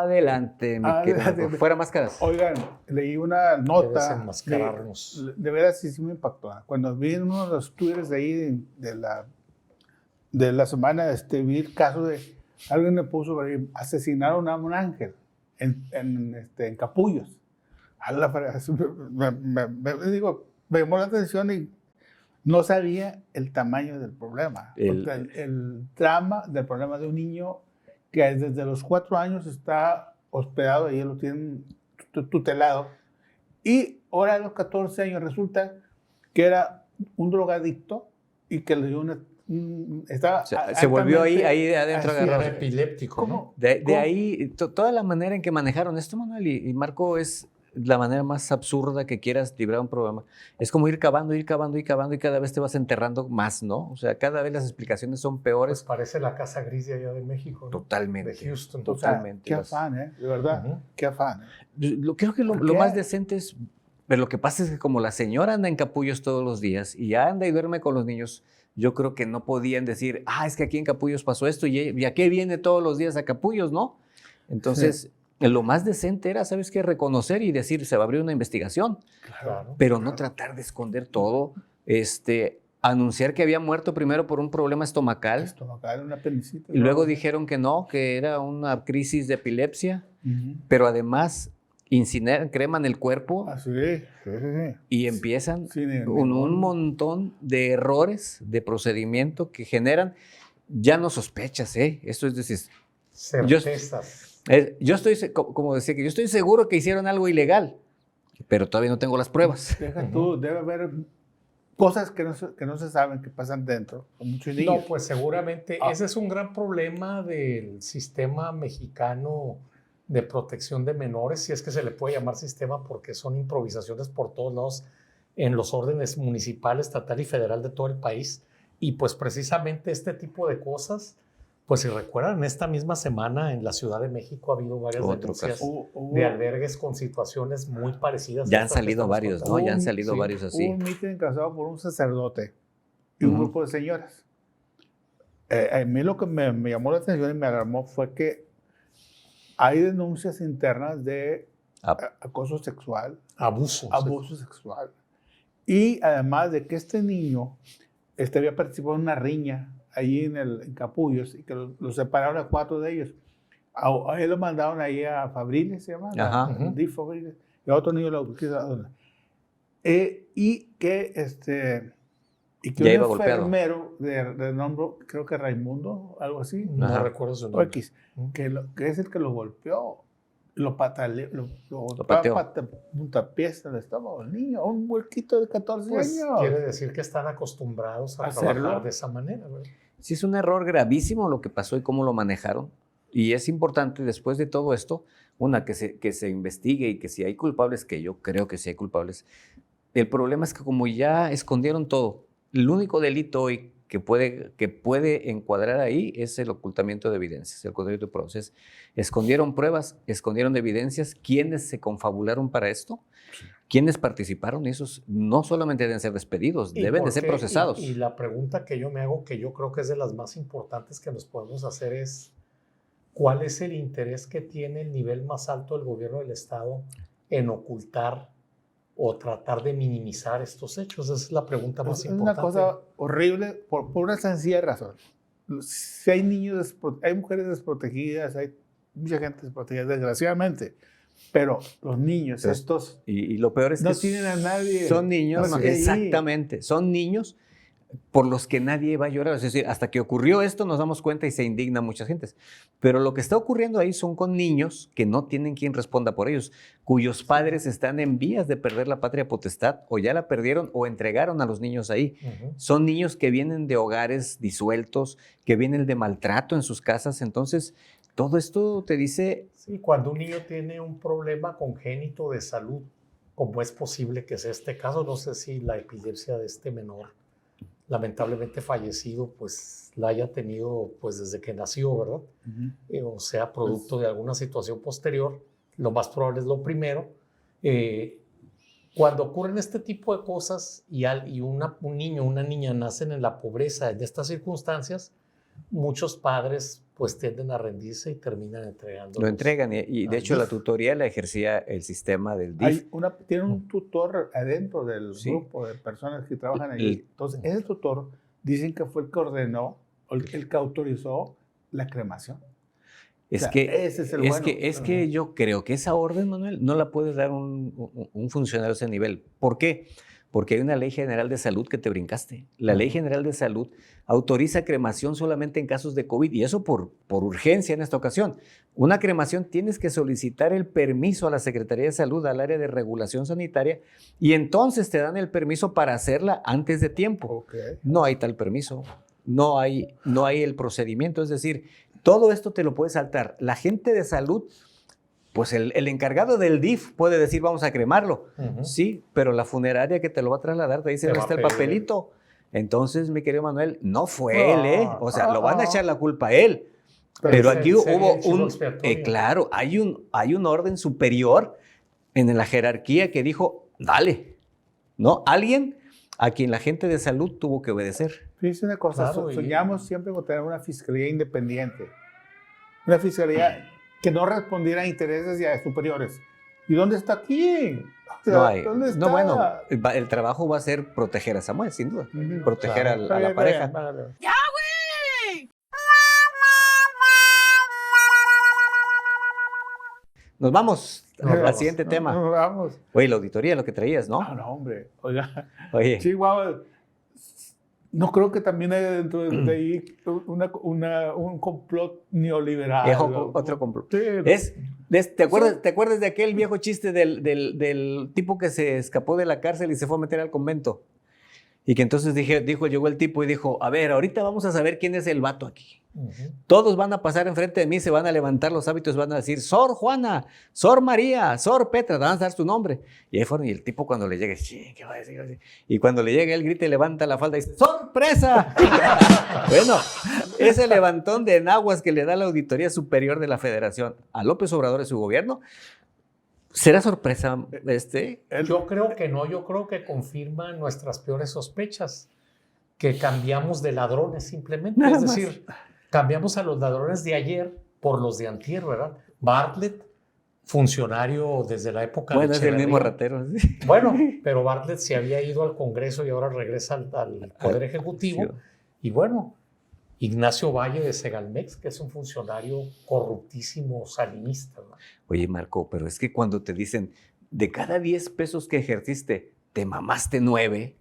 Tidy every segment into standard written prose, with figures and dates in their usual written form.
Adelante, mi querido. Fuera máscaras. Oigan, leí una nota. Desenmascararnos. De veras sí me impactó. Cuando vi en uno de los twitters de ahí de la semana, vi el caso de alguien me puso por ahí, asesinaron a un ángel en Capullos. Me llamó la atención y no sabía el tamaño del problema. El drama del problema de un niño que desde los 4 años está hospedado, ahí lo tienen tutelado, y ahora a los 14 años resulta que era un drogadicto y que le dio se volvió ahí adentro agarrado. Era epiléptico, ¿no? De ahí, toda la manera en que manejaron esto, Manuel y Marco, es la manera más absurda que quieras librar un problema. Es como ir cavando y cada vez te vas enterrando más, ¿no? O sea, cada vez las explicaciones son peores. Pues parece la Casa Gris de allá de México, ¿no? Totalmente. De Houston. Totalmente. Qué afán, de verdad, qué afán. Creo que lo más decente es, pero lo que pasa es que como la señora anda en Capullos todos los días y anda y duerme con los niños, yo creo que no podían decir, es que aquí en Capullos pasó esto y a qué viene todos los días a Capullos, ¿no? Entonces... Sí. Lo más decente era, ¿sabes qué? Reconocer y decir, se va a abrir una investigación. Claro, pero no tratar de esconder todo. Anunciar que había muerto primero por un problema estomacal. Una apendicitis. Y luego dijeron que no, que era una crisis de epilepsia. Pero además creman el cuerpo. Sí. Y empiezan con un montón de errores de procedimiento que generan, ya no sospechas, Esto es decir... certezas. Yo estoy, como decía, que yo estoy seguro que hicieron algo ilegal, pero todavía no tengo las pruebas. Deja tú, debe haber cosas que no se saben que pasan dentro, con muchos niños. No, pues seguramente ese es un gran problema del sistema mexicano de protección de menores, si es que se le puede llamar sistema, porque son improvisaciones por todos lados en los órdenes municipal, estatal y federal de todo el país. Y pues precisamente este tipo de cosas... Pues si recuerdan, esta misma semana en la Ciudad de México ha habido varias denuncias de albergues con situaciones muy parecidas. Ya han salido varios, ¿no? Ya han salido varios así. Hubo un mitin encabezado por un sacerdote y un grupo de señoras. A mí lo que me llamó la atención y me alarmó fue que hay denuncias internas de acoso sexual. Abuso sexual. Y además de que este niño había participado en una riña allí en Capullos, y que los separaron a 4 de ellos. A él lo mandaron ahí a Fabriles, se llama, DIF Fabriles, y a otro niño lo y que un enfermero de nombre, creo que Raimundo, algo así, no recuerdo su nombre, que es el que lo golpeó, lo pateó puntapiés en el estómago del niño, un huequito de 14 años. Quiere decir que están acostumbrados a trabajar de esa manera, ¿verdad? Sí, es un error gravísimo lo que pasó y cómo lo manejaron. Y es importante, después de todo esto, que se investigue y que si hay culpables, que yo creo que sí hay culpables. El problema es que como ya escondieron todo, el único delito hoy que puede encuadrar ahí es el ocultamiento de evidencias, el ocultamiento de pruebas. Escondieron pruebas, escondieron evidencias. ¿Quiénes se confabularon para esto? ¿Quiénes participaron? Y esos no solamente deben ser despedidos, deben de ser procesados. Y la pregunta que yo me hago, que yo creo que es de las más importantes que nos podemos hacer, es ¿cuál es el interés que tiene el nivel más alto del gobierno del Estado en ocultar o tratar de minimizar estos hechos? Esa es la pregunta más importante. Es una cosa horrible por una sencilla razón. Si hay niños, hay mujeres desprotegidas, hay mucha gente desprotegida, desgraciadamente. Pero los niños, estos... Y lo peor es no que tienen a nadie. Son niños, exactamente. Son niños por los que nadie va a llorar. Es decir, hasta que ocurrió esto nos damos cuenta y se indigna mucha gente. Pero lo que está ocurriendo ahí son con niños que no tienen quien responda por ellos, cuyos padres están en vías de perder la patria potestad o ya la perdieron o entregaron a los niños ahí. Son niños que vienen de hogares disueltos, que vienen de maltrato en sus casas. Entonces, todo esto te dice... Sí, cuando un niño tiene un problema congénito de salud, como es posible que sea este caso, no sé si la epilepsia de este menor lamentablemente fallecido, pues la haya tenido pues desde que nació, ¿verdad? O sea, producto de alguna situación posterior, lo más probable es lo primero. Cuando ocurren este tipo de cosas y un niño o una niña nacen en la pobreza, en estas circunstancias, muchos padres pues tienden a rendirse y terminan entregando. Lo entregan y de hecho la tutoría la ejercía el sistema del DIF. Tiene un tutor adentro del grupo de personas que trabajan ahí. Entonces, ese tutor dicen que fue el que ordenó, el que autorizó la cremación. Es que yo creo que esa orden, Manuel, no la puede dar un funcionario a ese nivel. ¿Por qué? Porque hay una ley general de salud que te brincaste. La ley general de salud autoriza cremación solamente en casos de COVID y eso por urgencia en esta ocasión. Una cremación tienes que solicitar el permiso a la Secretaría de Salud, al área de regulación sanitaria, y entonces te dan el permiso para hacerla antes de tiempo. Okay. No hay tal permiso, no hay el procedimiento, es decir, todo esto te lo puedes saltar. La gente de salud, pues el encargado del DIF puede decir vamos a cremarlo, sí, pero la funeraria que te lo va a trasladar te dice, está el papelito. Entonces, mi querido Manuel, no fue él, o sea, lo van a echar la culpa a él. Pero aquí hubo claro, hay un orden superior en la jerarquía que dijo, dale, ¿no? Alguien a quien la gente de salud tuvo que obedecer. Fíjese una cosa, soñamos siempre con tener una fiscalía independiente, una fiscalía que no respondiera a intereses ya superiores. ¿Y dónde está aquí? O sea, no hay. ¿dónde está? No, bueno, el trabajo va a ser proteger a Samuel, sin duda. Proteger a la pareja. ¡Ya, güey! Nos vamos al siguiente tema. Nos vamos. Oye, la auditoría, lo que traías, ¿no? No, hombre. Oiga. Oye. Chihuahua. No creo que también hay dentro de ahí un complot neoliberal. Otro complot. Sí, ¿Te acuerdas de aquel viejo chiste del tipo que se escapó de la cárcel y se fue a meter al convento? Y que entonces llegó el tipo y dijo, a ver, ahorita vamos a saber quién es el vato aquí. Todos van a pasar enfrente de mí, se van a levantar los hábitos, van a decir, Sor Juana, Sor María, Sor Petra, te van a dar su nombre. Y ahí fueron, y el tipo cuando le llegue, ¿qué va a decir? Y cuando le llegue, él grita y levanta la falda y dice, ¡sorpresa! Bueno, ese levantón de enaguas que le da la Auditoría Superior de la Federación a López Obrador y su gobierno, ¿será sorpresa Yo creo que no, yo creo que confirma nuestras peores sospechas, que cambiamos de ladrones simplemente, Nada es más. decir, cambiamos a los ladrones de ayer por los de antier, ¿verdad? Bartlett, funcionario desde la época Bueno, de es el mismo Echeverría. ratero. ¿Sí? Bueno, pero Bartlett se había ido al Congreso y ahora regresa al Poder Ejecutivo. Sí. Y bueno, Ignacio Valle de Segalmex, que es un funcionario corruptísimo, salinista, ¿no? Oye, Marco, pero es que cuando te dicen, de cada 10 pesos que ejerciste, te mamaste 9,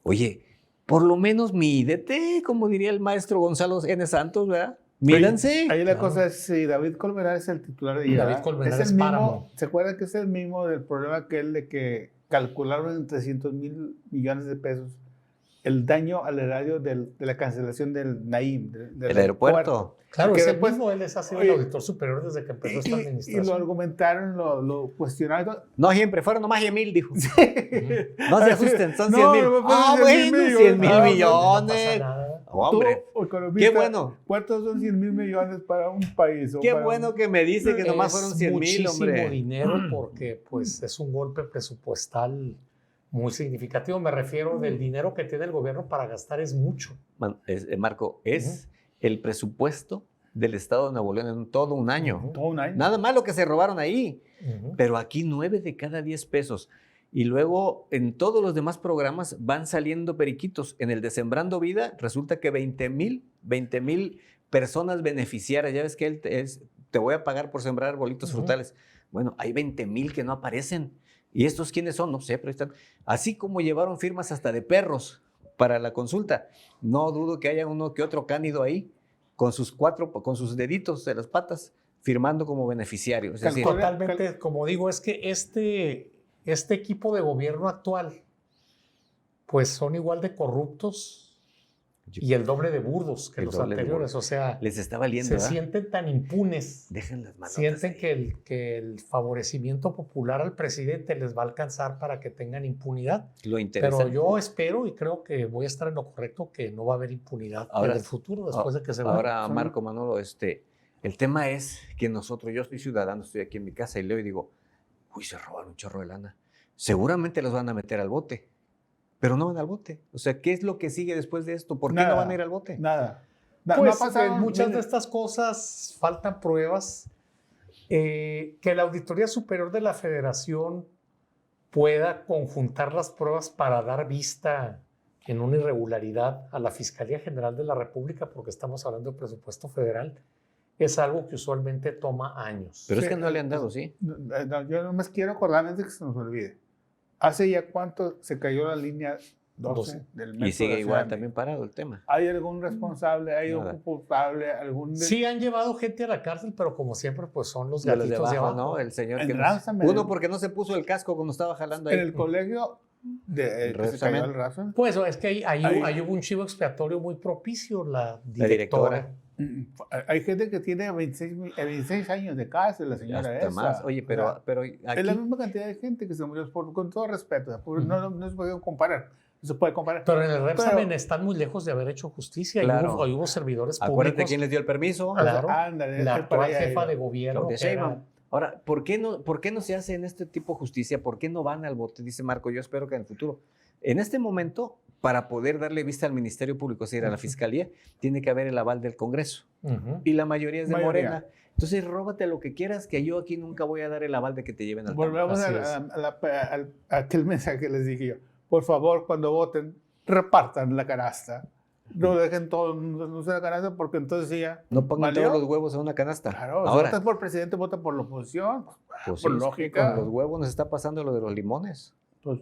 oye, por lo menos mídete, como diría el maestro Gonzalo N. Santos, ¿verdad? Mídanse. Ahí la cosa es, si David Colmenar es el titular de ella. David Colmenar es el mismo, páramo. ¿se acuerdan que es el mismo del problema que él de que calcularon en 300,000 millones de pesos el daño al erario de la cancelación del Naim, del aeropuerto? Claro, que es después, el mismo, él ha sido el auditor superior desde que empezó esta administración. Y lo argumentaron, lo cuestionaron. No siempre, fueron nomás 100,000, dijo. No se asusten, son 100,000. No, Bueno, 100,000 No millones. pasa nada. Hombre, Tú, economista, qué bueno. ¿Cuántos son 100,000 millones para un país? Qué bueno que me dice que nomás fueron 100,000, hombre. Muchísimo dinero porque pues, es un golpe presupuestal muy significativo. Me refiero del dinero que tiene el gobierno para gastar es mucho. Marco, es el presupuesto del Estado de Nuevo León en todo un año. Todo un año. Nada más lo que se robaron ahí. Pero aquí 9 de cada 10 pesos. Y luego en todos los demás programas van saliendo periquitos. En el de Sembrando Vida resulta que 20,000 personas beneficiarias. Ya ves que él te voy a pagar por sembrar arbolitos frutales. Bueno, hay 20,000 que no aparecen. ¿Y estos quiénes son? No sé, pero están. Así como llevaron firmas hasta de perros para la consulta. No dudo que haya uno que otro cánido ahí con sus deditos de las patas firmando como beneficiario. Es decir, Totalmente, como digo, es que este equipo de gobierno actual, pues son igual de corruptos y el doble de burdos que los anteriores. O sea, les está valiendo. Se sienten tan impunes. Dejen las manos. Sienten que el favorecimiento popular al presidente les va a alcanzar para que tengan impunidad. Lo interesante. Pero yo espero y creo que voy a estar en lo correcto, que no va a haber impunidad en el futuro después de que se vaya. Ahora, Marco, Manolo, el tema es que yo soy ciudadano, estoy aquí en mi casa y leo y digo, uy, se robaron un chorro de lana. Seguramente los van a meter al bote, pero no van al bote. O sea, ¿qué es lo que sigue después de esto? ¿Por qué no van a ir al bote? Nada. Pues ha pasado, muchas mire, de estas cosas faltan pruebas. Que la Auditoría Superior de la Federación pueda conjuntar las pruebas para dar vista en una irregularidad a la Fiscalía General de la República, porque estamos hablando de presupuesto federal, es algo que usualmente toma años. Pero es Sí, que no le han dado, ¿sí? no, yo nomás quiero acordarme de que se nos olvide. ¿Hace ya cuánto se cayó la línea 12 del metro Y sigue de la igual Ciudad de también parado el tema. ¿Hay algún responsable? ¿Hay Nada. algún culpable? Sí han llevado gente a la cárcel, pero como siempre, pues son los De los gatitos de abajo, de abajo. ¿no? El señor En que Ransom, uno porque no se puso el casco cuando estaba jalando ahí. En el colegio de que se cayó el Ransom? Pues es que ahí hubo un chivo expiatorio muy propicio, la directora. directora. Hay gente que tiene 26 años de cárcel, la señora Hasta esa. más. Oye, O sea, pero es aquí la misma cantidad de gente que se murió, con todo respeto. No se puede comparar. No se puede comparar. Pero en el Repsamen Pero- están muy lejos de haber hecho justicia. Claro. Ahí hubo servidores acuérdate públicos. quién les dio el permiso. Claro. Ándale, La es que para actual allá jefa iba. de gobierno. Claudia que era- Sheinbaum. Ahora, ¿por qué no se hace en este tipo de justicia? ¿Por qué no van al bote? Dice Marco, yo espero que en el futuro. En este momento, para poder darle vista al Ministerio Público, es decir, a la Fiscalía, tiene que haber el aval del Congreso. Ujú. Y la mayoría es de Mayoría. Morena. Entonces, róbate lo que quieras, que yo aquí nunca voy a dar el aval de que te lleven al Volvemos Así a aquel mensaje que les dije yo. Por favor, cuando voten, repartan la canasta. No dejen todo en una canasta porque entonces sí ya. No pongan ¿Valió? todos los huevos en una canasta. Claro, si Ahora, votas por presidente, vota por la oposición. pues por sí, lógica. con los huevos nos está pasando lo de los limones. Pues,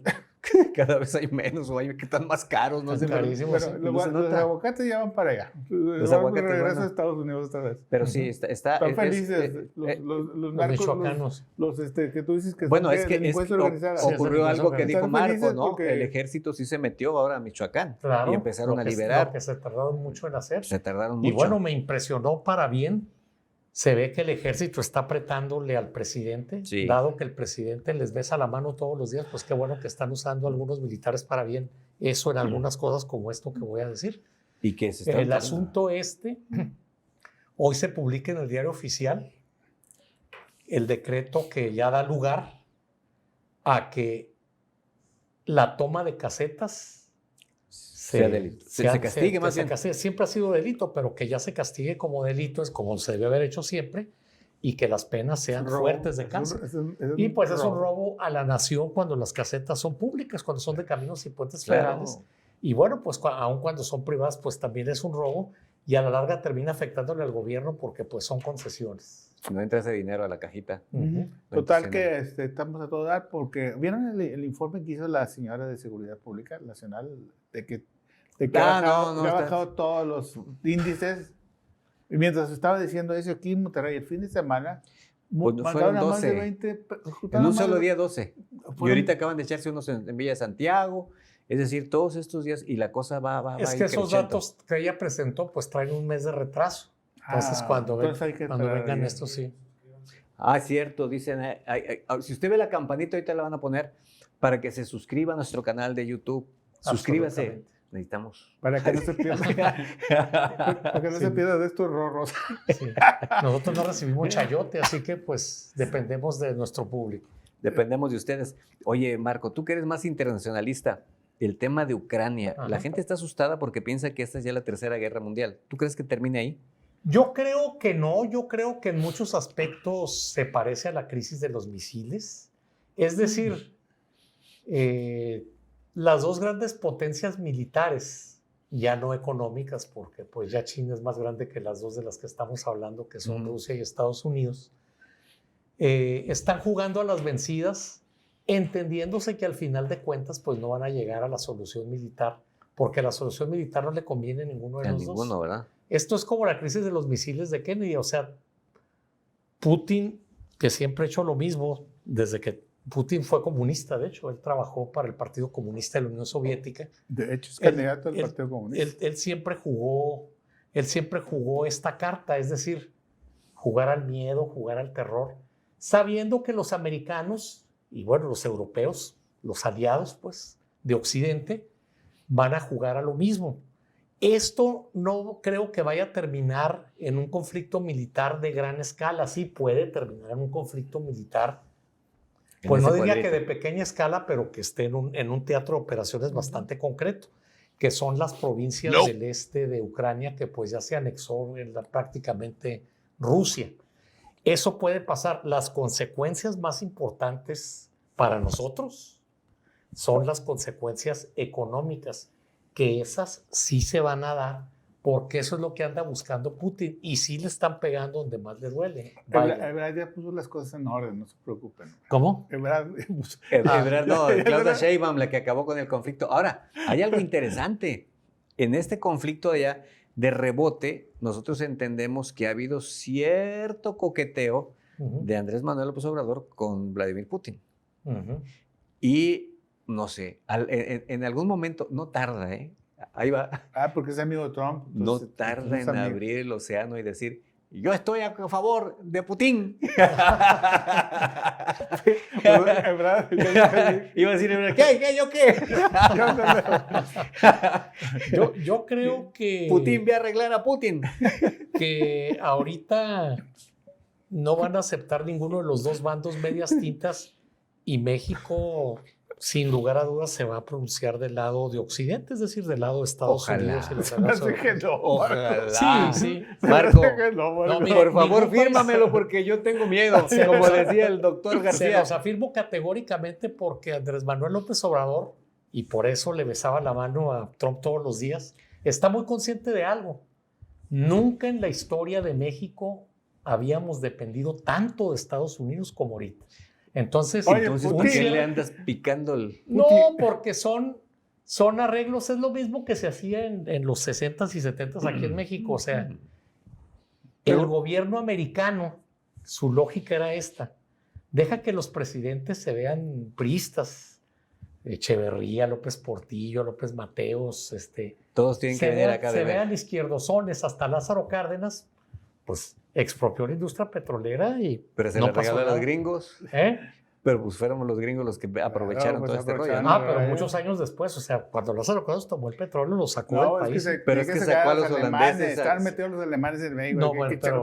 Cada vez hay menos o hay que están más caros, no sé. Están carísimos. pero sí. no se los nota. aguacates ya van para allá. Los aguacates, regresan bueno. a Estados Unidos otra vez. Pero sí, está Están es- felices eh, los Los narcos, michoacanos. que tú dices que bueno, son es que delincuencia organizada. Sí, ocurrió es algo que organizada. dijo Están Marco, felices ¿no? porque- El ejército sí se metió ahora a Michoacán Claro. y empezaron lo a que- liberar. Lo que se tardaron mucho en hacer. Se tardaron Y mucho. bueno, me impresionó para bien. Se ve que el ejército está apretándole al presidente, Sí. dado que el presidente les besa la mano todos los días, pues qué bueno que están usando algunos militares para bien eso en algunas cosas como esto que voy a decir. y que se está El asunto hoy se publica en el Diario Oficial el decreto que ya da lugar a que la toma de casetas sea delito. Se castigue más bien. siempre ha sido delito, pero que ya se castigue como delito, es como se debe haber hecho siempre, y que las penas sean Robo. fuertes de cárcel. Y pues es un robo a la nación cuando las casetas son públicas, cuando son de caminos y puentes Claro. federales. Y bueno, pues aun cuando son privadas, pues también es un robo y a la larga termina afectándole al gobierno porque pues son concesiones. No entra ese dinero a la cajita. Ujú. Total Entonces, que estamos a todo dar porque vieron el informe que hizo la señora de Seguridad Pública Nacional de que Ah, ha no, bajado, no, que ha está- bajado todos los índices. Y mientras estaba diciendo eso aquí en Monterrey el fin de semana, Pues mataron a fueron más de 12. 20. En un solo día 12. Y Fueron- ahorita acaban de echarse unos en Villa de Santiago. Es decir, todos estos días y la cosa va Es a que ir esos creciendo. datos que ella presentó pues traen un mes de retraso. Entonces cuando hay que cuando esperar vengan bien. estos sí. Ah, cierto, dicen, si usted ve la campanita, ahorita la van a poner para que se suscriba a nuestro canal de YouTube. Suscríbase. Absolutamente. Necesitamos. Para que no se pierda, para que no se pierda de estos rorros. Sí. Nosotros no recibimos chayote, así que pues dependemos de nuestro público. Dependemos de ustedes. Oye, Marco, tú que eres más internacionalista, el tema de Ucrania, Ajá. la gente está asustada porque piensa que esta es ya la Tercera Guerra Mundial. ¿Tú crees que termine ahí? Yo creo que no, yo creo que en muchos aspectos se parece a la crisis de los misiles. Es decir, las dos grandes potencias militares, ya no económicas, porque pues ya China es más grande que las dos de las que estamos hablando, que son Ujú. Rusia y Estados Unidos, están jugando a las vencidas, entendiéndose que al final de cuentas pues no van a llegar a la solución militar, porque la solución militar no le conviene a ninguno de A los ninguno, dos. ¿verdad? Esto es como la crisis de los misiles de Kennedy, o sea, Putin, que siempre ha hecho lo mismo, desde que Putin fue comunista, de hecho, él trabajó para el Partido Comunista de la Unión Soviética. De hecho, es Él- candidato al él- Partido Comunista. Él siempre jugó esta carta, es decir, jugar al miedo, jugar al terror, sabiendo que los americanos y bueno, los europeos, los aliados pues de Occidente, van a jugar a lo mismo. Esto no creo que vaya a terminar en un conflicto militar de gran escala. Sí puede terminar en un conflicto militar, En pues no ese diría que cuadrito. de pequeña escala, pero que esté en un teatro de operaciones bastante concreto. que son las provincias del este de Ucrania, que pues ya se anexó prácticamente Rusia. Eso puede pasar. Las consecuencias más importantes para nosotros son las consecuencias económicas, que esas sí se van a dar, porque eso es lo que anda buscando Putin, y sí le están pegando donde más le duele. Ebrard ya puso las cosas en orden, no se preocupen. ¿Cómo? Ebrard No, Claudia Sheinbaum, la que acabó con el conflicto. Ahora, hay algo interesante. En este conflicto allá, de rebote, nosotros entendemos que ha habido cierto coqueteo de Andrés Manuel López Obrador con Vladimir Putin. Y, no sé, en algún momento, no tarda, ahí va. Porque es amigo de Trump. No tarda en abrir el océano y decir, yo estoy a favor de Putin. Iba a decir, ¿qué? ¿Yo qué? Yo creo que... Putin ve a arreglar a Putin. Que ahorita no van a aceptar ninguno de los dos bandos medias tintas, y México, sin lugar a dudas, se va a pronunciar del lado de Occidente, es decir, del lado de Estados Unidos. Y los Ojalá. Sí. Marco, mira, por favor, fírmamelo porque yo tengo miedo, como decía el doctor Se García. los afirmo categóricamente, porque Andrés Manuel López Obrador, y por eso le besaba la mano a Trump todos los días, está muy consciente de algo. Nunca en la historia de México habíamos dependido tanto de Estados Unidos como ahorita. Entonces, ¿por qué le andas picando el...? No, porque son arreglos, es lo mismo que se hacía en los 60s y 70s aquí en México. O sea, el gobierno americano, su lógica era esta: deja que los presidentes se vean priistas, Echeverría, López Portillo, López Mateos, todos tienen que venir acá de se ver. vean izquierdosones, hasta Lázaro Cárdenas, pues expropió la industria petrolera y pero se no la pasó regaló a los nada. gringos. Pero pues fuéramos los gringos los que aprovecharon todo este rollo, ¿no? Pero muchos años después, o sea, cuando Lázaro Cárdenas tomó el petróleo, lo sacó del país. Pero es que sacó a los holandeses. Están metidos los alemanes en México. No,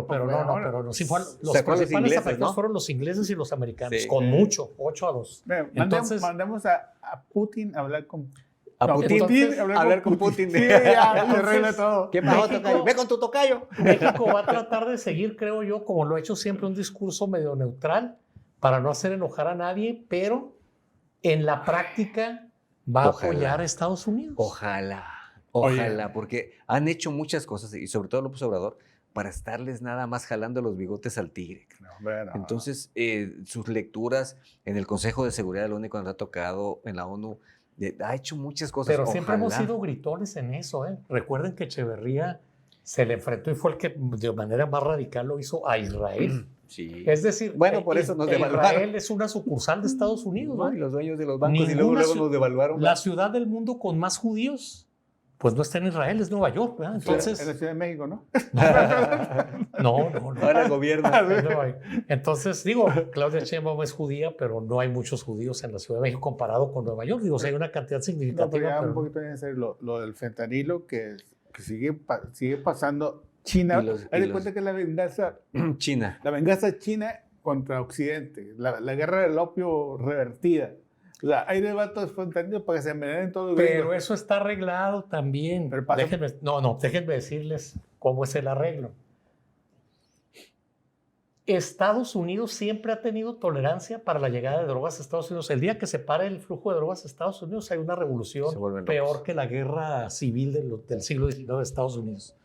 pero sí fueron los principales afectados, fueron los ingleses y los americanos, Sí. con mucho, 8-2. Entonces, mandemos a Putin a hablar con... hablar con Putin. Sí, ya, se arregla todo. ¿Qué pasó, tocayo? Ve con tu tocayo. México va a tratar de seguir, creo yo, como lo ha hecho siempre, un discurso medio neutral para no hacer enojar a nadie, pero en la práctica va a apoyar a Estados Unidos. Ojalá, porque han hecho muchas cosas, y sobre todo López Obrador, para estarles nada más jalando los bigotes al tigre. Entonces, sus lecturas en el Consejo de Seguridad de la ONU, cuando ha tocado en la ONU, ha hecho muchas cosas. Pero siempre hemos sido gritones en eso. Recuerden que Echeverría se le enfrentó y fue el que de manera más radical lo hizo a Israel. Sí. Es decir, bueno, por eso nos devaluaron. Israel es una sucursal de Estados Unidos, ¿no? Y los dueños de los bancos y luego nos devaluaron. La ciudad del mundo con más judíos, pues no está en Israel, es Nueva York, ¿verdad? Entonces, en la Ciudad de México, ¿no? No. Ahora gobierna. Entonces, digo, Claudia Sheinbaum es judía, pero no hay muchos judíos en la Ciudad de México comparado con Nueva York. Digo, o sea, hay una cantidad significativa. Un poquito en serio, lo del fentanilo que sigue pasando. China, haz de cuenta que es la venganza China. La venganza china contra Occidente, la guerra del opio revertida. O sea, hay debates espontáneos para que se envenenen todos. Pero eso está arreglado también. Déjenme decirles cómo es el arreglo. Estados Unidos siempre ha tenido tolerancia para la llegada de drogas a Estados Unidos. El día que se pare el flujo de drogas a Estados Unidos, hay una revolución peor que la guerra civil del siglo XIX de Estados Unidos.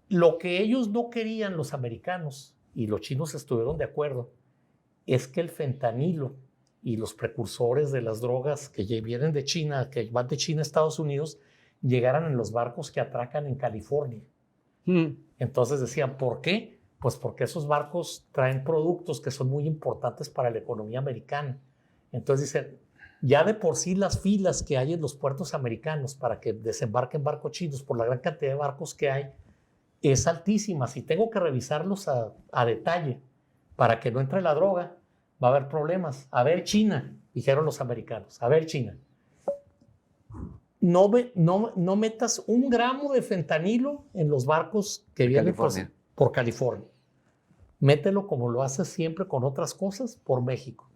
Lo que ellos no querían, los americanos, y los chinos estuvieron de acuerdo, es que el fentanilo y los precursores de las drogas que vienen de China, que van de China a Estados Unidos, llegaran en los barcos que atracan en California. Entonces decían, ¿por qué? Pues porque esos barcos traen productos que son muy importantes para la economía americana. Entonces dicen, ya de por sí las filas que hay en los puertos americanos para que desembarquen barcos chinos, por la gran cantidad de barcos que hay, es altísima. Si tengo que revisarlos a detalle para que no entre la droga, va a haber problemas. A ver, China, dijeron los americanos. A ver, China. No metas 1 gramo de fentanilo en los barcos que vienen por California. Mételo como lo haces siempre con otras cosas por México.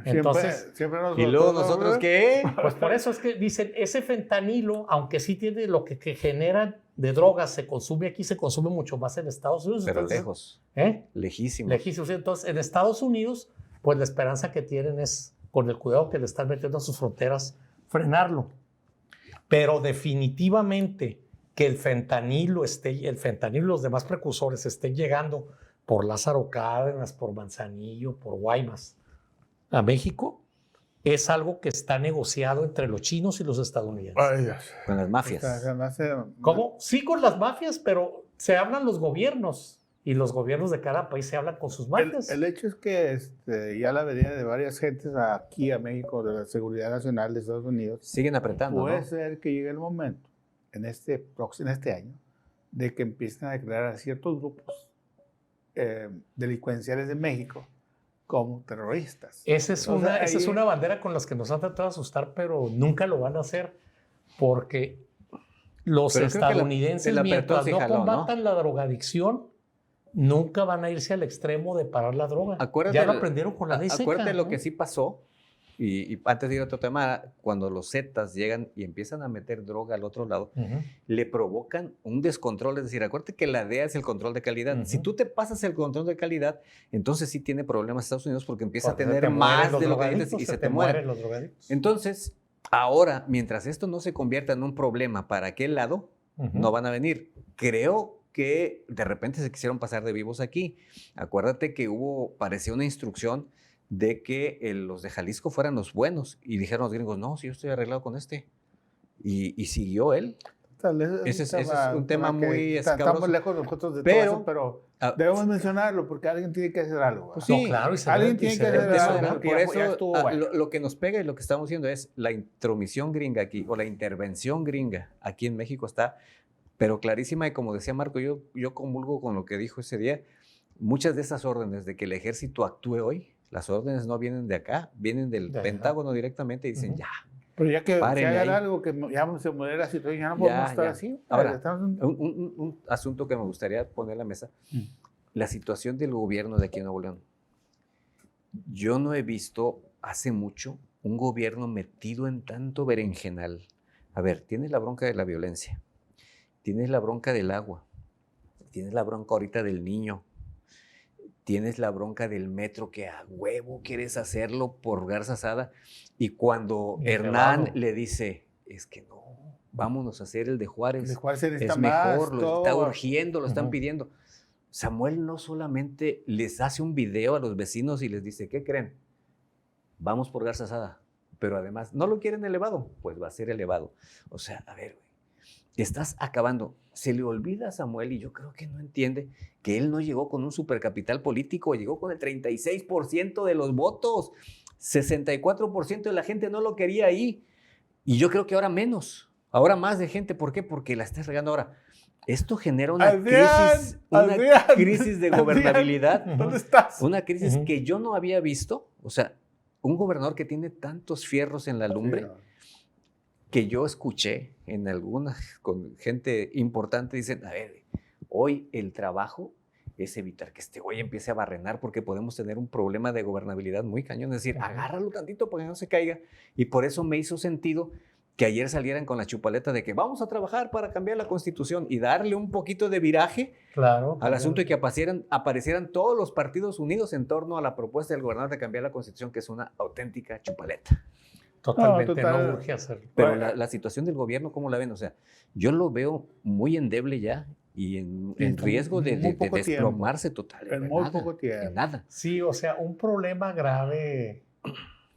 Entonces, siempre ¿Y luego nosotros qué? pues por eso es que dicen, ese fentanilo, aunque sí tiene lo que genera de drogas, se consume aquí, se consume mucho más en Estados Unidos. Pero entonces, lejos. Lejísimo. Lejísimos. Entonces, en Estados Unidos, pues la esperanza que tienen es, con el cuidado que le están metiendo a sus fronteras, frenarlo. Pero definitivamente que el fentanilo y los demás precursores estén llegando por Lázaro Cárdenas, por Manzanillo, por Guaymas a México, es algo que está negociado entre los chinos y los estadounidenses. Ay, Dios. Con las mafias. ¿Cómo? Sí, con las mafias, pero se hablan los gobiernos y los gobiernos de cada país se hablan con sus mafias. El hecho es que ya la venida de varias gentes aquí a México, de la Seguridad Nacional de Estados Unidos, Siguen apretando, puede ¿no? ser que llegue el momento, en este año, de que empiecen a declarar a ciertos grupos delincuenciales de México como terroristas. Esa es una bandera con la que nos han tratado de asustar, pero nunca lo van a hacer porque los Pero creo que estadounidenses, la apretó, mientras sí no jaló, ¿no? combatan la drogadicción, nunca van a irse al extremo de parar la droga. Ya lo aprendieron con la ley seca. Acuérdate lo ¿no? que sí pasó, y antes de ir a otro tema, cuando los Zetas llegan y empiezan a meter droga al otro lado, le provocan un descontrol. Es decir, acuérdate que la DEA es el control de calidad. Si tú te pasas el control de calidad, entonces sí tiene problemas Estados Unidos porque empieza a tener más de lo que necesitas y se te mueren los drogadictos. Entonces, ahora, mientras esto no se convierta en un problema para aquel lado, no van a venir. Creo que de repente se quisieron pasar de vivos aquí. Acuérdate que parecía una instrucción de que los de Jalisco fueran los buenos. Y dijeron los gringos, no, si yo estoy arreglado con este. Y siguió él. Ese es un tema muy escabroso. Estamos lejos nosotros de todo eso, pero debemos mencionarlo porque alguien tiene que hacer algo. Pues sí, no, claro, alguien tiene que hacer algo. Por eso, lo que nos pega y lo que estamos diciendo es la intromisión gringa aquí, o la intervención gringa aquí en México está, pero clarísima. Y como decía Marco, yo comulgo con lo que dijo ese día. Muchas de esas órdenes de que el ejército actúe hoy, las órdenes no vienen de acá, vienen del Pentágono directamente y dicen, ya. Pero ya que hagan ahí. algo, que ya se modere la situación, ya no podemos estar así. Ahora, un asunto que me gustaría poner en la mesa, la situación del gobierno de aquí en Nuevo León. Yo no he visto hace mucho un gobierno metido en tanto berenjenal. A ver, tienes la bronca de la violencia, tienes la bronca del agua, tienes la bronca ahorita del niño, tienes la bronca del metro que a huevo quieres hacerlo por Garza Sada. Y cuando Hernán le dice, es que no, vámonos a hacer el de Juárez. El de Juárez es mejor, lo está urgiendo, lo están pidiendo. Samuel no solamente les hace un video a los vecinos y les dice, ¿qué creen? Vamos por Garza Sada. Pero además, ¿no lo quieren elevado? Pues va a ser elevado. O sea, a ver, güey, estás acabando. Se le olvida a Samuel, y yo creo que no entiende, que él no llegó con un supercapital político, llegó con el 36% de los votos. 64% de la gente no lo quería ahí. Y yo creo que ahora menos, ahora más de gente. ¿Por qué? Porque la estás regando ahora. Esto genera una crisis de gobernabilidad. ¿Dónde estás? Una crisis que yo no había visto. O sea, un gobernador que tiene tantos fierros en la lumbre, que yo escuché en algunas, con gente importante, dicen, a ver, hoy el trabajo es evitar que este güey empiece a barrenar porque podemos tener un problema de gobernabilidad muy cañón. Es decir, agárralo tantito para que no se caiga. Y por eso me hizo sentido que ayer salieran con la chupaleta de que vamos a trabajar para cambiar la Constitución y darle un poquito de viraje al asunto, y que aparecieran todos los partidos unidos en torno a la propuesta del gobernador de cambiar la Constitución, que es una auténtica chupaleta. Totalmente, no urge hacerlo. Pero la situación del gobierno, ¿cómo la ven? O sea, yo lo veo muy endeble ya y en riesgo de desplomarse total. En muy poco tiempo. En nada. Sí, o sea, un problema grave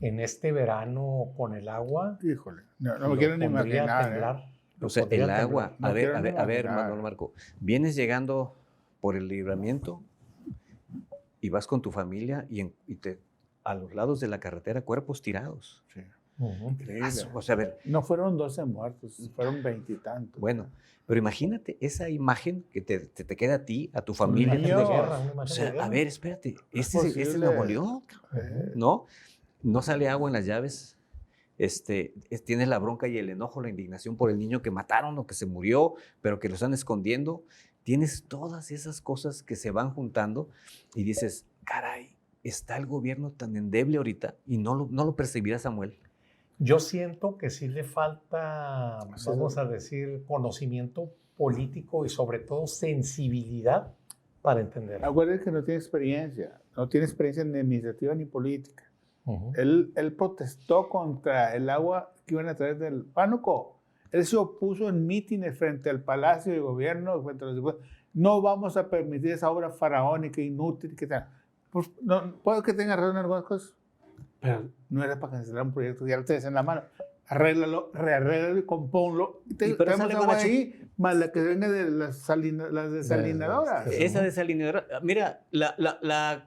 en este verano con el agua. Híjole, no me quiero ni imaginar. O sea, el agua. A ver, Manuel Marco, vienes llegando por el Libramiento y vas con tu familia y a los lados de la carretera, cuerpos tirados. Sí. Increíble. O sea, a ver, no fueron 12 muertos, fueron 20 y tantos. Bueno, pero imagínate esa imagen que te queda a ti, a tu familia. O sea, a ver, espérate, este es Nuevo León, ¿no? No sale agua en las llaves. Tienes la bronca y el enojo, la indignación por el niño que mataron o que se murió, pero que lo están escondiendo. Tienes todas esas cosas que se van juntando y dices, caray, está el gobierno tan endeble ahorita y no lo percibirá Samuel. Yo siento que sí le falta, vamos a decir, conocimiento político y sobre todo sensibilidad para entender. Acuérdense que no tiene experiencia ni administrativa ni política. Él protestó contra el agua que iban a traer del Pánuco. Él se opuso en mítines frente al Palacio de Gobierno, frente a los diputados. No vamos a permitir esa obra faraónica, inútil, que tal. Pues, no, puedo que tenga razón en algunas cosas, pero no era para cancelar un proyecto que ya lo tienes en la mano. Arréglalo, rearréglalo y compónlo. Y tenemos agua ahí, más la que venga de las desalinadoras. Esa desalinadora, mira, la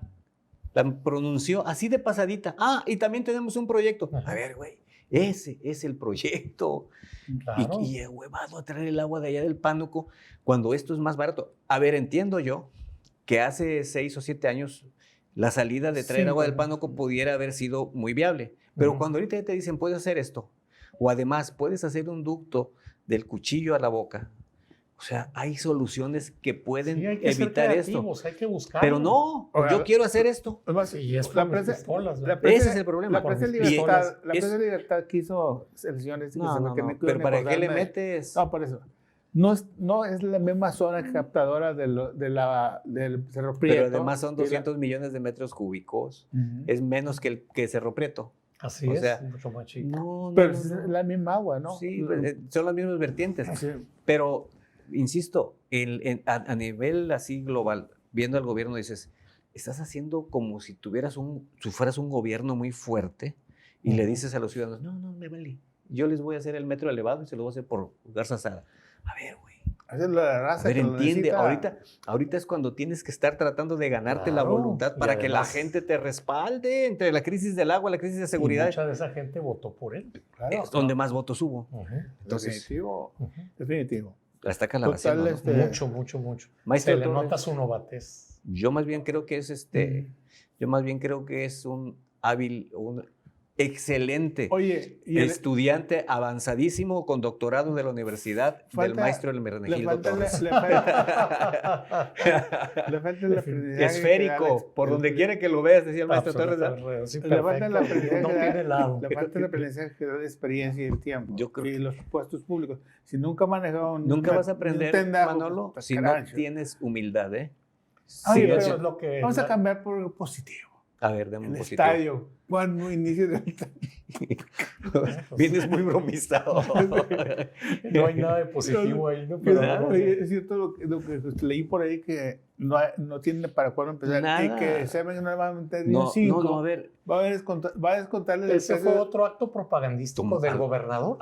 pronunció así de pasadita. Ah, y también tenemos un proyecto. A ver, güey, ese es el proyecto. Claro. Y he huevado a traer el agua de allá del Pánuco cuando esto es más barato. A ver, entiendo yo que hace 6 o 7 años la salida de traer agua del Pánuco pudiera haber sido muy viable. Pero cuando ahorita te dicen, puedes hacer esto, o además puedes hacer un ducto del cuchillo a la boca. O sea, hay soluciones que pueden hay que evitar esto. Hay que buscar. Pero no, yo quiero hacer esto. Y es la prensa, ese es el problema. La prensa de Libertad quiso elecciones. Pero ¿para qué le metes? No, por eso. No es la misma zona captadora del Cerro Prieto. Pero además son 200 millones de metros cúbicos. Es menos que Cerro Prieto. Así mucho más chico. Pero es la misma agua, ¿no? Sí, son las mismas vertientes. Sí. Pero, insisto, a nivel así global, viendo al gobierno, dices, estás haciendo como si fueras un gobierno muy fuerte y le dices a los ciudadanos, no, me vale. Yo les voy a hacer el metro elevado y se lo voy a hacer por Garza Sada. A ver, güey. A ver, entiende, ahorita es cuando tienes que estar tratando de ganarte la voluntad para que la gente te respalde entre la crisis del agua, la crisis de seguridad. Y mucha de esa gente votó por él. Claro, es donde más votos hubo. Entonces, definitivo. Hasta Calabacín, ¿no? Mucho. Maestro, se le nota su novatez. Yo más bien creo que es un hábil, un excelente estudiante avanzadísimo con doctorado de la universidad del maestro Hermenegildo Torres. Le falta el aprendizaje esférico, por donde quiera que lo veas, decía el maestro Torres. Le falta el aprendizaje de experiencia y el tiempo. Yo creo y los puestos públicos. Si nunca manejado nunca vas a aprender, Manolo, pues, si no tienes humildad, ¿eh? Pero es lo que vamos a cambiar por lo positivo. A ver, dame un positivo. El estadio. Cuando inicio del vienes muy bromizado. No hay nada de positivo ahí, ¿no? Pero es cierto lo que leí por ahí, que no tiene para cuándo empezar. Nada. Y que Semen no va a meter ni un 5. No, a ver. Va a descontarle. Ese fue otro acto propagandístico del gobernador.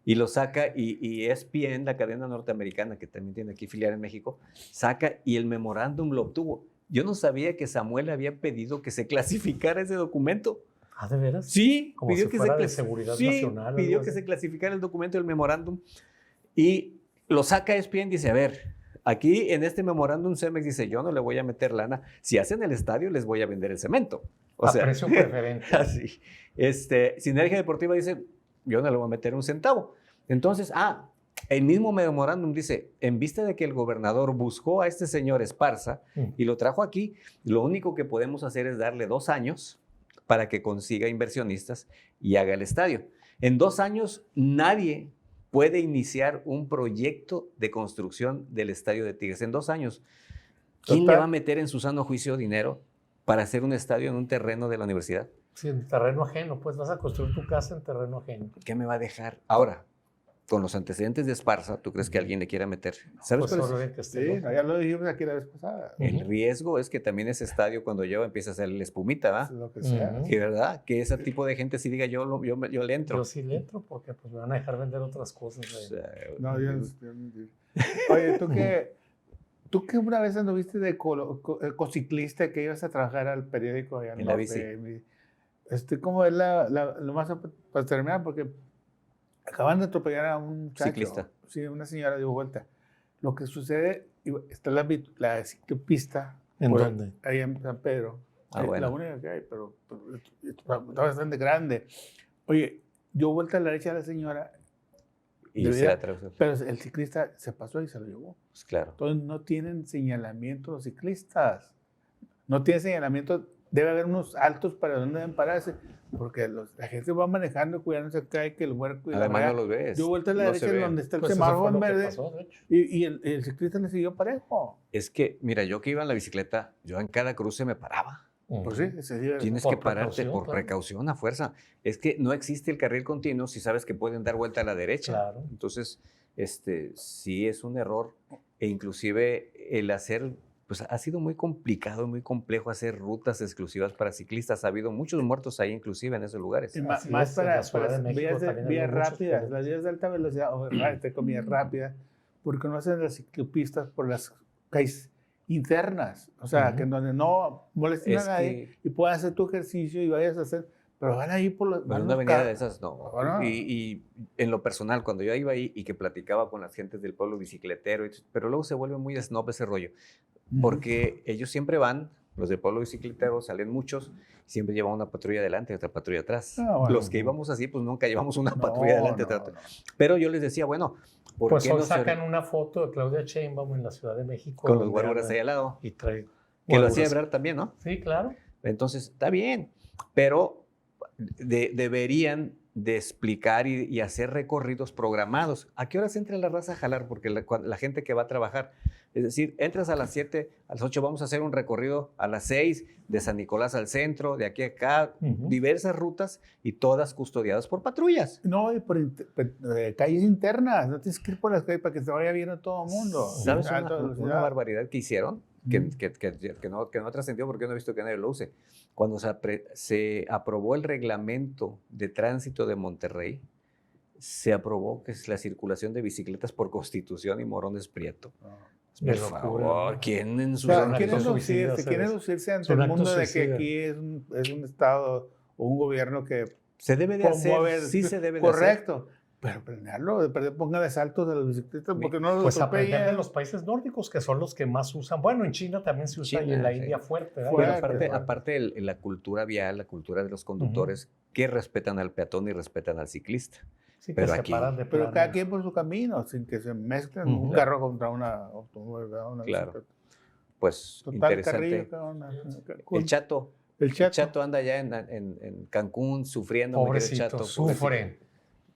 Y lo saca, y ESPN, la cadena norteamericana, que también tiene aquí filial en México, saca y el memorándum lo obtuvo. Yo no sabía que Samuel había pedido que se clasificara ese documento. ¿Ah, de veras? Sí, como pidió si fuera de seguridad nacional. Pidió que se clasificara el documento del memorándum y lo saca ESPN y dice, a ver, aquí en este memorándum Cemex dice, yo no le voy a meter lana. Si hacen el estadio, les voy a vender el cemento. A precio preferente. Así. Sinergia Deportiva dice, yo no le voy a meter un centavo. Entonces, el mismo memorándum dice, en vista de que el gobernador buscó a este señor Esparza y lo trajo aquí, lo único que podemos hacer es darle 2 años para que consiga inversionistas y haga el estadio. En 2 años, nadie puede iniciar un proyecto de construcción del estadio de Tigres. En 2 años, ¿quién le va a meter en su sano juicio dinero para hacer un estadio en un terreno de la universidad? Sí, en terreno ajeno, pues vas a construir tu casa en terreno ajeno. ¿Qué me va a dejar? Ahora, con los antecedentes de Esparza, ¿tú crees que alguien le quiera meter? ¿Sabes cuál es? Sí, ya lo dijimos aquí la vez pasada. El riesgo es que también ese estadio, cuando lleva, empieza a hacer la espumita, ¿va? Lo que sea. Y verdad, que ese tipo de gente sí diga, yo le entro. Yo sí le entro porque pues me van a dejar vender otras cosas. O sea, no, yo Oye, ¿tú que una vez anduviste de cociclista que ibas a trabajar al periódico allá en la bici? ¿Cómo es lo más para terminar? Porque acaban de atropellar a un muchacho. Ciclista. Sí, una señora dio vuelta. Lo que sucede, está la ciclopista. ¿En dónde? Ahí en San Pedro. Bueno. La única que hay, pero está bastante grande. Oye, dio vuelta a la derecha a la señora. Pero el ciclista se pasó y se lo llevó. Pues claro. Entonces no tienen señalamiento los ciclistas. No tienen señalamiento debe haber unos altos para donde deben pararse, porque la gente va manejando cuidándose acá y que el huerco y Además no los ves. Yo vuelto a la no derecha se ven. donde está el Pues eso semáforo fue lo en que verde pasó, de hecho. y el ciclista le siguió parejo. Es que, mira, yo que iba en la bicicleta, yo en cada cruce me paraba. Pues sí, Tienes Por que pararte precaución, por claro. precaución a fuerza. Es que no existe el carril continuo si sabes que pueden dar vuelta a la derecha. Claro. Entonces, sí es un error. E inclusive el hacer, pues ha sido muy complicado, muy complejo hacer rutas exclusivas para ciclistas. Ha habido muchos muertos ahí inclusive en esos lugares. Y Así más es, en para la Ciudad de México vías, también vías hay muchos rápidas, por- las vías de alta velocidad, o entre comillas rápidas, porque no hacen las ciclopistas por las calles internas, o sea, que en donde no molesten a Es nadie y puedas hacer tu ejercicio y vayas a hacer, pero van a ir por los... Pero van una los avenida carros. de esas no. Bueno. Y en lo personal, cuando yo iba ahí y que platicaba con las gentes del pueblo bicicletero, pero luego se vuelve muy snob ese rollo, porque ellos siempre van, los del pueblo bicicletero salen muchos, siempre llevan una patrulla adelante y otra patrulla atrás. Ah, bueno. Los que íbamos así, pues nunca llevamos una No, patrulla adelante y no, otra no. Pero yo les decía, bueno, ¿por Pues qué hoy no se sacan una foto de Claudia Sheinbaum en la Ciudad de México. con los donde guaruras anda ahí al lado? Y trae Que lo guaruras. hacía Ebrard también, ¿no? Sí, claro. Entonces, está bien, pero deberían de explicar y hacer recorridos programados. ¿A qué horas entra la raza a jalar? Porque la gente que va a trabajar, es decir, entras a las 7, a las 8 vamos a hacer un recorrido a las 6, de San Nicolás al centro, de aquí a acá, diversas rutas y todas custodiadas por patrullas. No, y por calles internas, no tienes que ir por las calles para que se vaya bien a todo el mundo. ¿Sabes A alta una velocidad. barbaridad que hicieron? Que no ha trascendido porque yo no he visto que nadie lo use. Cuando se aprobó el reglamento de tránsito de Monterrey, se aprobó que es la circulación de bicicletas por Constitución y Morones Prieto. De Por locura, favor, ¿no? ¿quién en su O sea, Son quieren actos suicidas, quieren ¿sabes? lucirse ante Son el mundo actos de que suicidas. aquí es un estado o un gobierno que se debe de hacer? promueve... Sí se debe de hacer. Correcto. Pero aprenderlo, de perder, pongan de saltos a los bicicletas porque no los Pues aprender de atropellan. los países nórdicos, que son los que más usan. Bueno, en China también se usa y en China, la sí. India fuerte. ¿verdad? Pero Fuerte. aparte la cultura vial, la cultura de los conductores, que respetan al peatón y respetan al ciclista. Sí, que pero se aquí- paran de Pero plano. cada quien por su camino, sin que se mezclen un carro contra una automóvil. ¿verdad? Una Claro. bicicleta. Pues Total interesante. carrillo, cada una. El Chato. El El chato. Chato anda ya en Cancún sufriendo. mi querido Pobrecito, Chato, sufren.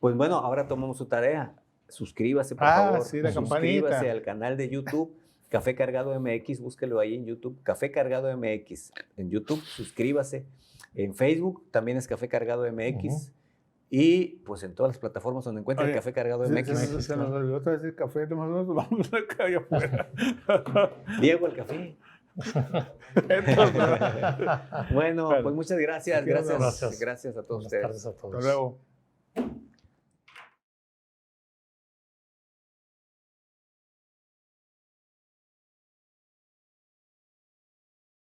Pues bueno, ahora tomamos su tarea. Suscríbase, por Ah, favor. sí, la Suscríbase campanita. al canal de YouTube, Café Cargado MX, búsquelo ahí en YouTube, Café Cargado MX. En YouTube, suscríbase. En Facebook también es Café Cargado MX. Y pues en todas las plataformas donde encuentre Oye, Café Cargado Se, MX. se nos olvidó otra vez el café, nomás nos vamos a la calle afuera. Diego el café. Entonces, Bueno, Bueno, pues muchas gracias. muchas Gracias, gracias. gracias a todos Buenas ustedes. tardes a todos. hasta luego.